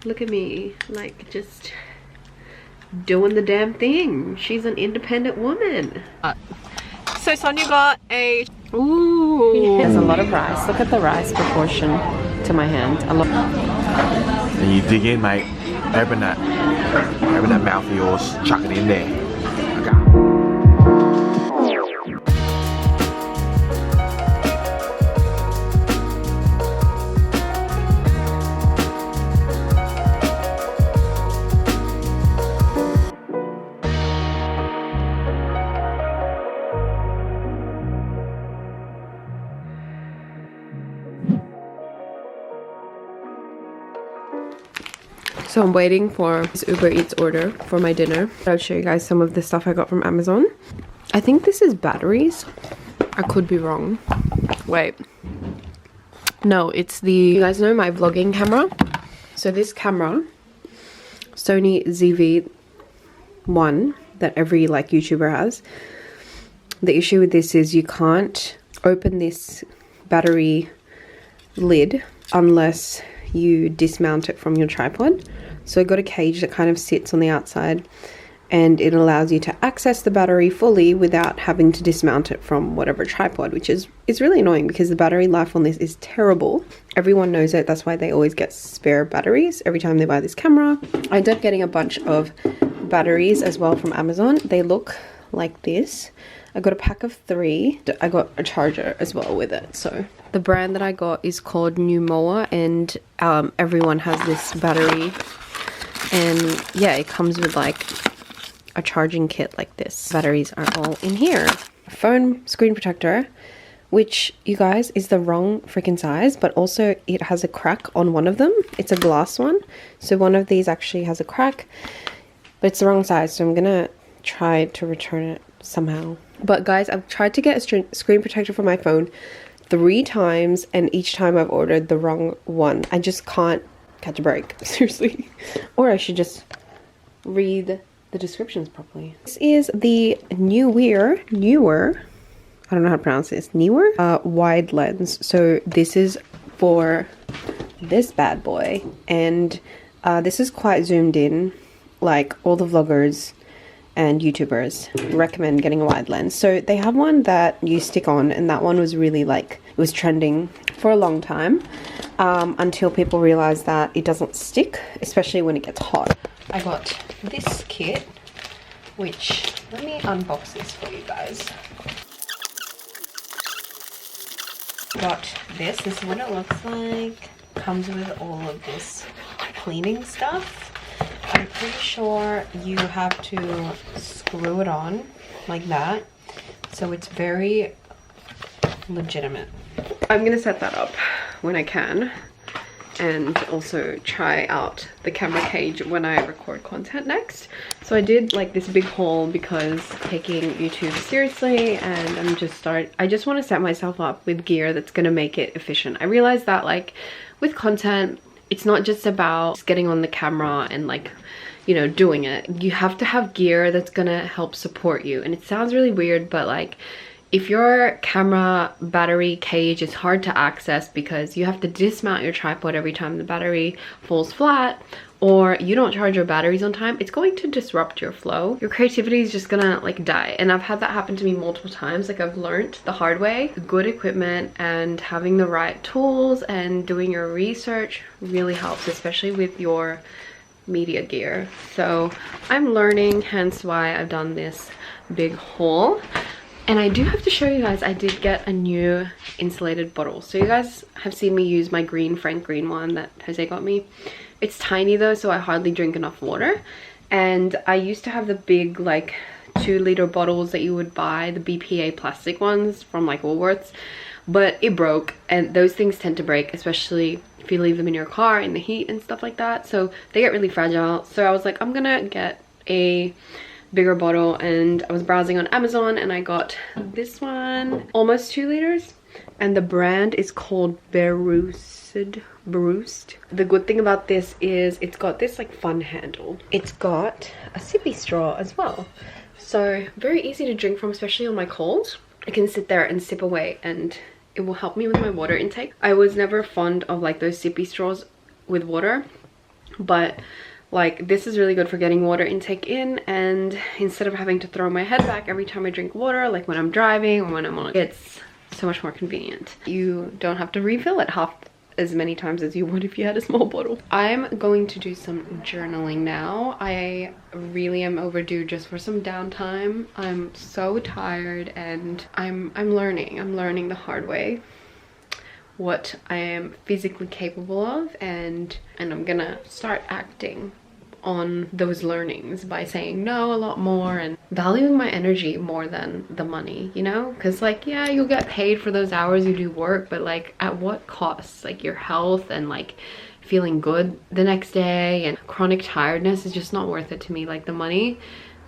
Look at me, like just doing the damn thing. She's an independent woman. So Sonia got a... Ooh. There's a lot of rice. Look at the rice proportion to my hand. A lot. And you dig in, mate. Open that mouth of yours. Chuck it in there. Okay. So I'm waiting for this Uber Eats order for my dinner. I'll show you guys some of the stuff I got from Amazon. I think this is batteries. I could be wrong. Wait. No, it's the... You guys know my vlogging camera? So this camera, Sony ZV-1, that every like YouTuber has. The issue with this is you can't open this battery lid unless you dismount it from your tripod. So I got a cage that kind of sits on the outside and it allows you to access the battery fully without having to dismount it from whatever tripod, which is really annoying because the battery life on this is terrible. Everyone knows it. That's why they always get spare batteries every time they buy this camera. I ended up getting a bunch of batteries as well from Amazon. They look like this. I got a pack of 3. I got a charger as well with it. So the brand that I got is called Numoa, and everyone has this battery. And yeah, it comes with like a charging kit like this. Batteries are all in here. Phone screen protector, which you guys is the wrong freaking size, but also it has a crack on one of them. It's a glass one. So one of these actually has a crack, but it's the wrong size. So I'm gonna try to return it somehow. But guys, I've tried to get a screen protector for my phone 3 times, and each time I've ordered the wrong one. I just can't catch a break, seriously. Or I should just read the descriptions properly. This is the newer, I don't know how to pronounce this, wide lens. So this is for this bad boy, and this is quite zoomed in. Like all the vloggers and YouTubers recommend getting a wide lens. So they have one that you stick on, and that one was really like, it was trending for a long time until people realized that it doesn't stick, especially when it gets hot. I got this kit, which, let me unbox this for you guys. Got this is what it looks like. Comes with all of this cleaning stuff. I'm pretty sure you have to screw it on like that, so it's very legitimate. I'm gonna set that up when I can, and also try out the camera cage when I record content next. So I did like this big haul because taking YouTube seriously, and I just want to set myself up with gear that's gonna make it efficient. I realized that like with content, it's not just about getting on the camera and like, you know, doing it. You have to have gear that's gonna help support you. And it sounds really weird, but like if your camera battery cage is hard to access because you have to dismount your tripod every time the battery falls flat, or you don't charge your batteries on time, it's going to disrupt your flow. Your creativity is just gonna like die. And I've had that happen to me multiple times. Like I've learned the hard way. Good equipment and having the right tools and doing your research really helps, especially with your media gear. So I'm learning, hence why I've done this big haul. And I do have to show you guys, I did get a new insulated bottle. So you guys have seen me use my green Frank Green one that Jose got me. It's tiny though, so I hardly drink enough water. And I used to have the big like 2-liter bottles that you would buy, the BPA plastic ones from like Woolworths, but it broke, and those things tend to break, especially if you leave them in your car in the heat and stuff like that. So they get really fragile. So I was like, I'm gonna get a bigger bottle, and I was browsing on Amazon and I got this one, almost 2 liters, and the brand is called Baroost. The good thing about this is it's got this like fun handle. It's got a sippy straw as well, so very easy to drink from, especially on my cold. I can sit there and sip away and it will help me with my water intake. I was never fond of like those sippy straws with water. but like this is really good for getting water intake in, and instead of having to throw my head back every time I drink water, like when I'm driving or when I'm on, it's so much more convenient. You don't have to refill it half as many times as you would if you had a small bottle. I'm going to do some journaling now. I really am overdue just for some downtime. I'm so tired, and I'm learning the hard way what I am physically capable of, and I'm gonna start acting on those learnings by saying no a lot more and valuing my energy more than the money, you know? Because like, yeah, you'll get paid for those hours you do work, but like at what cost? Like your health and like feeling good the next day, and chronic tiredness is just not worth it to me. Like the money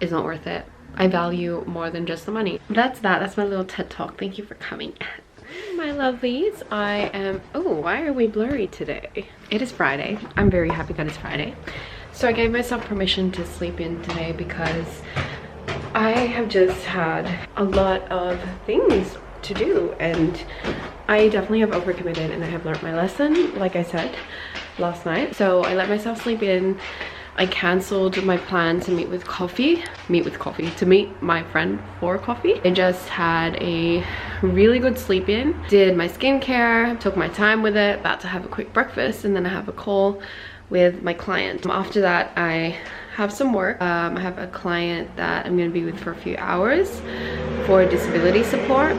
is not worth it. I value more than just the money. That's my little TED talk. Thank you for coming. My lovelies, I am, oh, why are we blurry today? It is Friday. I'm very happy that it's Friday. So I gave myself permission to sleep in today because I have just had a lot of things to do, and I definitely have overcommitted, and I have learned my lesson, like I said last night. So I let myself sleep in. I cancelled my plan to meet my friend for coffee. I just had a really good sleep in, did my skincare, took my time with it, about to have a quick breakfast, and then I have a call with my client. After that, I have some work. I have a client that I'm going to be with for a few hours for disability support.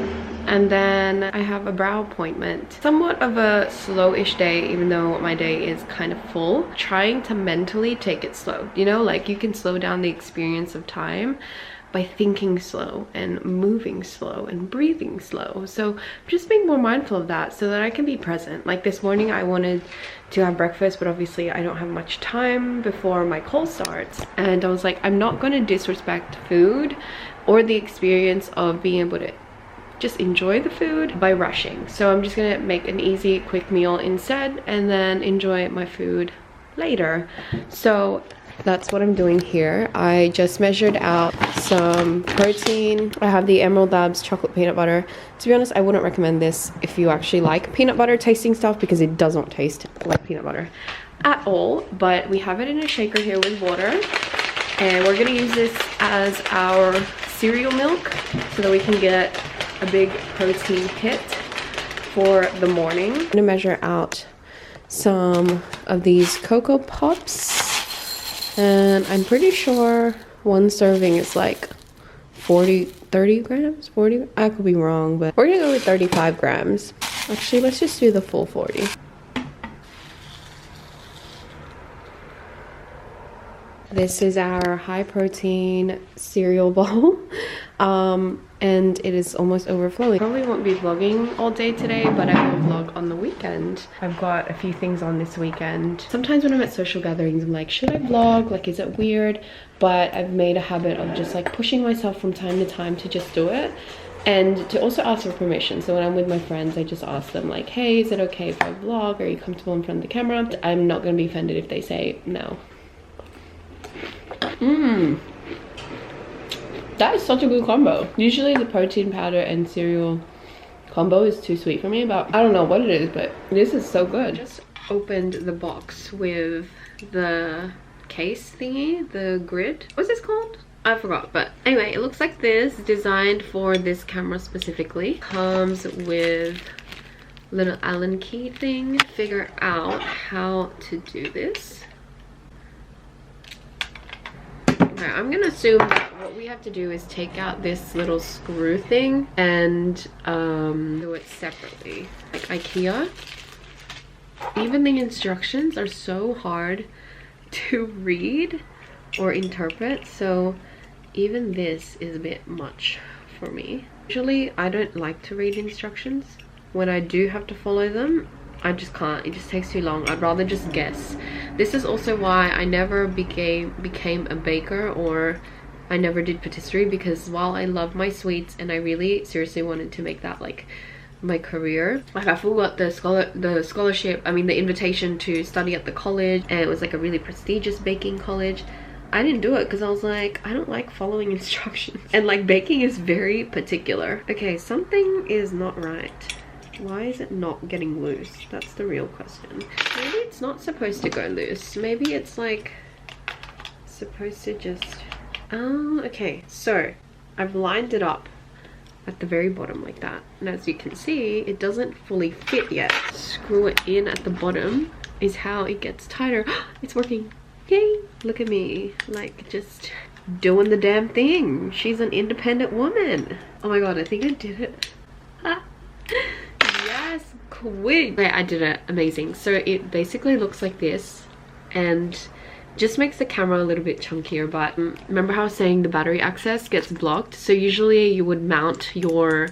And then I have a brow appointment. Somewhat of a slow-ish day, even though my day is kind of full. Trying to mentally take it slow. You know, like you can slow down the experience of time by thinking slow and moving slow and breathing slow. So just being more mindful of that so that I can be present. Like this morning I wanted to have breakfast, but obviously I don't have much time before my call starts. And I was like, I'm not going to disrespect food or the experience of being able to just enjoy the food by rushing. So I'm just gonna make an easy quick meal instead and then enjoy my food later. So that's what I'm doing here. I just measured out some protein. I have the Emerald Labs chocolate peanut butter. To be honest, I wouldn't recommend this if you actually like peanut butter tasting stuff, because it does not taste like peanut butter at all. But we have it in a shaker here with water, and we're gonna use this as our cereal milk so that we can get a big protein hit for the morning. I'm gonna measure out some of these Cocoa Pops, and I'm pretty sure one serving is like 30 grams, 40, I could be wrong, but we're gonna go with 35 grams. Actually, let's just do the full 40. This is our high protein cereal bowl. And it is almost overflowing. Probably won't be vlogging all day today, but I will vlog on the weekend. I've got a few things on this weekend. Sometimes when I'm at social gatherings, I'm like, should I vlog? Like, is it weird? But I've made a habit of just like pushing myself from time to time to just do it, and to also ask for permission. So when I'm with my friends, I just ask them like, hey, is it okay if I vlog? Are you comfortable in front of the camera? I'm not gonna be offended if they say no. That is such a good combo. Usually the protein powder and cereal combo is too sweet for me, but I don't know what it is, but this is so good. Just opened the box with the case thingy, the grid. What's this called? I forgot, but anyway, it looks like this, designed for this camera specifically. Comes with little Allen key thing. Figure out how to do this. Okay, I'm gonna assume that what we have to do is take out this little screw thing and do it separately. Like IKEA, even the instructions are so hard to read or interpret, so even this is a bit much for me. Usually I don't like to read instructions. When I do have to follow them, I just can't. It just takes too long. I'd rather just guess. This is also why I never became a baker, or I never did patisserie, because while I love my sweets and I really seriously wanted to make that like my career, like I forgot the scholarship, I mean the invitation to study at the college, and it was like a really prestigious baking college. I didn't do it because I was like, I don't like following instructions, and like baking is very particular. Okay, something is not right. Why is it not getting loose? That's the real question. Maybe it's not supposed to go loose. Maybe it's like supposed to just... Oh, okay. So I've lined it up at the very bottom like that. And as you can see, it doesn't fully fit yet. Screw it in at the bottom is how it gets tighter. It's working. Yay! Look at me. Like, just doing the damn thing. She's an independent woman. Oh my god, I think I did it. Yes, queen. Okay, I did it. Amazing. So it basically looks like this and just makes the camera a little bit chunkier. But remember how I was saying the battery access gets blocked? So usually you would mount your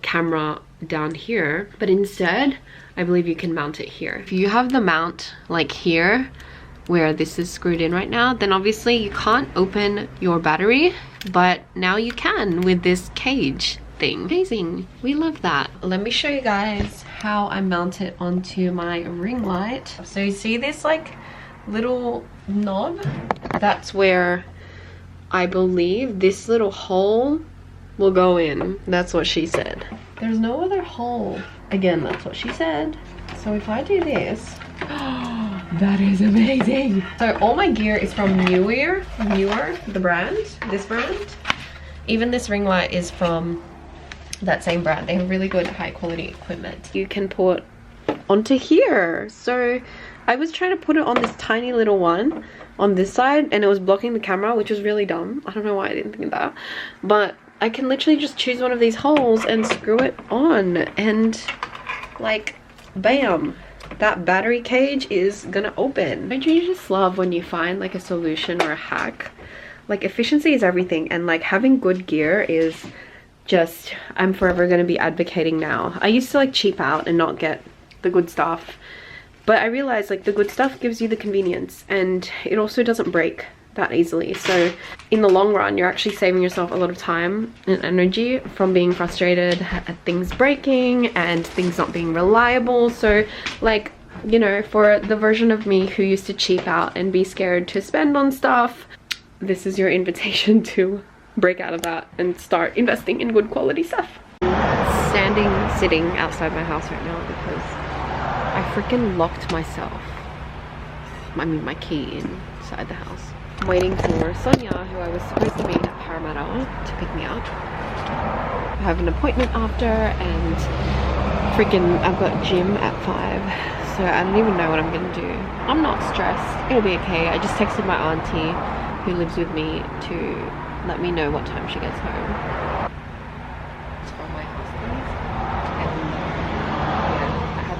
camera down here, but instead I believe you can mount it here. If you have the mount like here where this is screwed in right now, then obviously you can't open your battery, but now you can with this cage thing. Amazing. We love that. Let me show you guys how I mount it onto my ring light. So you see this like little knob? That's where I believe this little hole will go in. That's what she said. There's no other hole. Again, that's what she said. So if I do this, that is amazing. So all my gear is from Newer, the brand, this brand. Even this ring light is from that same brand. They have really good high quality equipment. You can put onto here. So I was trying to put it on this tiny little one on this side and it was blocking the camera, which was really dumb. I don't know why I didn't think of that. But I can literally just choose one of these holes and screw it on and like bam, that battery cage is gonna open. Don't you just love when you find like a solution or a hack? Like efficiency is everything, and like having good gear is just, I'm forever gonna be advocating now. I used to like cheap out and not get the good stuff, but I realized like the good stuff gives you the convenience and it also doesn't break that easily. So in the long run, you're actually saving yourself a lot of time and energy from being frustrated at things breaking and things not being reliable. So like, you know, for the version of me who used to cheap out and be scared to spend on stuff, this is your invitation to break out of that and start investing in good quality stuff. Sitting outside my house right now because I freaking locked myself. I mean my key inside the house. I'm waiting for Sonia, who I was supposed to meet at Parramatta, to pick me up. I have an appointment after and freaking I've got gym at 5, so I don't even know what I'm gonna do. I'm not stressed, it'll be okay. I just texted my auntie who lives with me to let me know what time she gets home. It's from my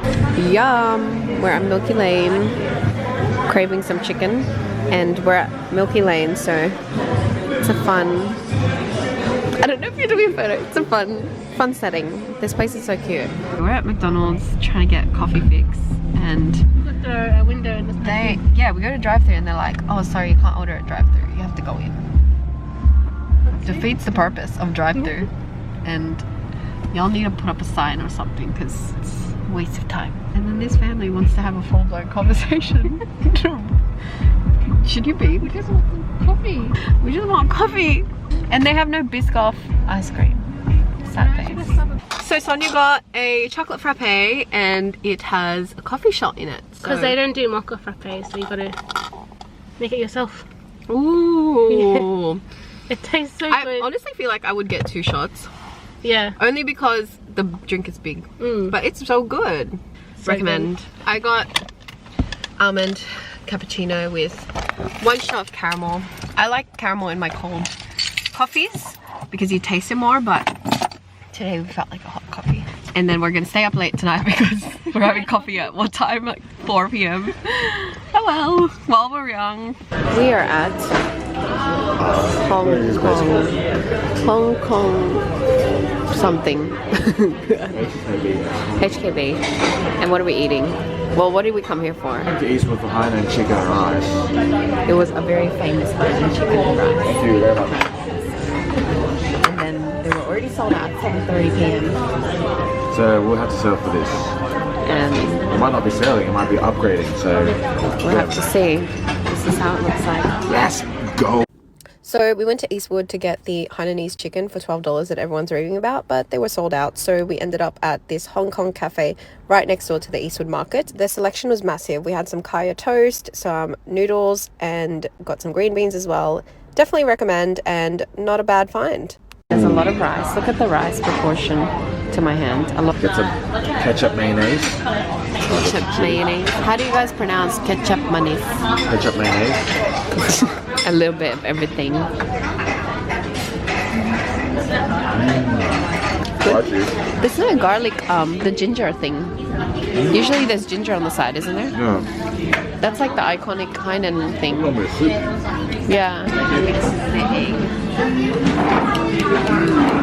husband. Yum! We're at Milky Lane, craving some chicken. And we're at Milky Lane, so it's a fun, I don't know if you're doing a photo, it's a fun setting. This place is so cute. We're at McDonald's trying to get coffee fix and we've got a window in the yeah, we go to drive-thru and they're like, oh sorry, you can't order at drive-thru, you have to go in. Defeats the purpose of drive-thru, and y'all need to put up a sign or something because it's a waste of time. And then this family wants to have a full-blown conversation. Should you be? We just want some coffee. We just want coffee. And they have no Biscoff ice cream. Sad face. So Sonia got a chocolate frappe and it has a coffee shot in it. Because they don't do mocha frappes, so you gotta make it yourself. Ooh. It tastes so I good. honestly feel like I would get 2 shots. Yeah. Only because the drink is big. But it's so good. So recommend. good. I got almond cappuccino with 1 shot of caramel. I like caramel in my cold coffees because you taste it more, but today we felt like a hot coffee. And then we're gonna stay up late tonight because we're having coffee at what time? Like 4 p.m. Oh well, while we're young. We are at Hong Kong something. HKB. And what are we eating? Well, what did we come here for? To eat with the Hainan chicken and rice. It was a very famous Hainan chicken and rice. Thank you very much. And then they were already sold out at 7:30 p.m. So we'll have to settle for this. And It might not be selling, it might be upgrading, so we'll have to see. This is how it looks like. let's go. So we went to Eastwood to get the Hainanese chicken for $12 that everyone's raving about, but they were sold out. So we ended up at this Hong Kong cafe right next door to the Eastwood market. The selection was massive. We had some kaya toast, some noodles, and got some green beans as well. Definitely recommend, and not a bad find. There's a lot of rice. Look at the rice proportion to my hand. Get some ketchup mayonnaise. Ketchup mayonnaise. How do you guys pronounce Kecap Manis? Ketchup mayonnaise. A little bit of everything. There's no garlic, the ginger thing. Usually there's ginger on the side, isn't there? Yeah. That's like the iconic Hainan thing. Yeah.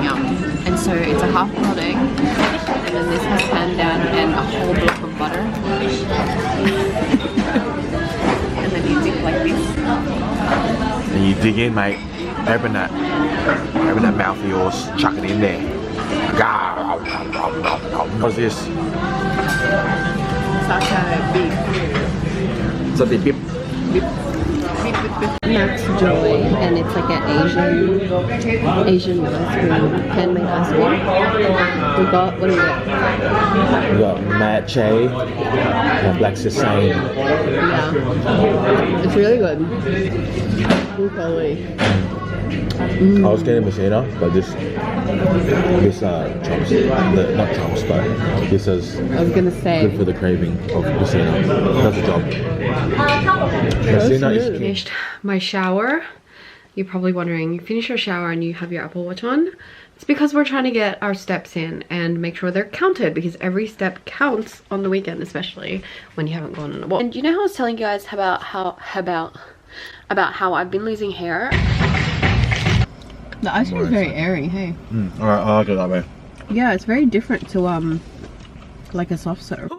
Yum. And so it's a half-boiled egg, and then this has pandan and a whole block of butter. And then you dip like this. And you dig in, mate. Open that mouth of yours. Chuck it in there. What's this? Sake beef. Something beef. Max Joy, and it's like an Asian ice cream, handmade ice cream. We got, what do we get? We got matcha and black sesame. Yeah, it's really good. Blue quality. I was getting Messina, but this chomps, not chomps, but this is I was gonna say good for the craving of Messina. Does the job. Messina is king. Finished my shower. You're probably wondering, you finish your shower and you have your Apple Watch on. It's because we're trying to get our steps in and make sure they're counted, because every step counts on the weekend, especially when you haven't gone on a walk. And you know how I was telling you guys about how I've been losing hair? The ice cream is very airy, hey? Alright, I like it that way. Yeah, it's very different to like a soft serve.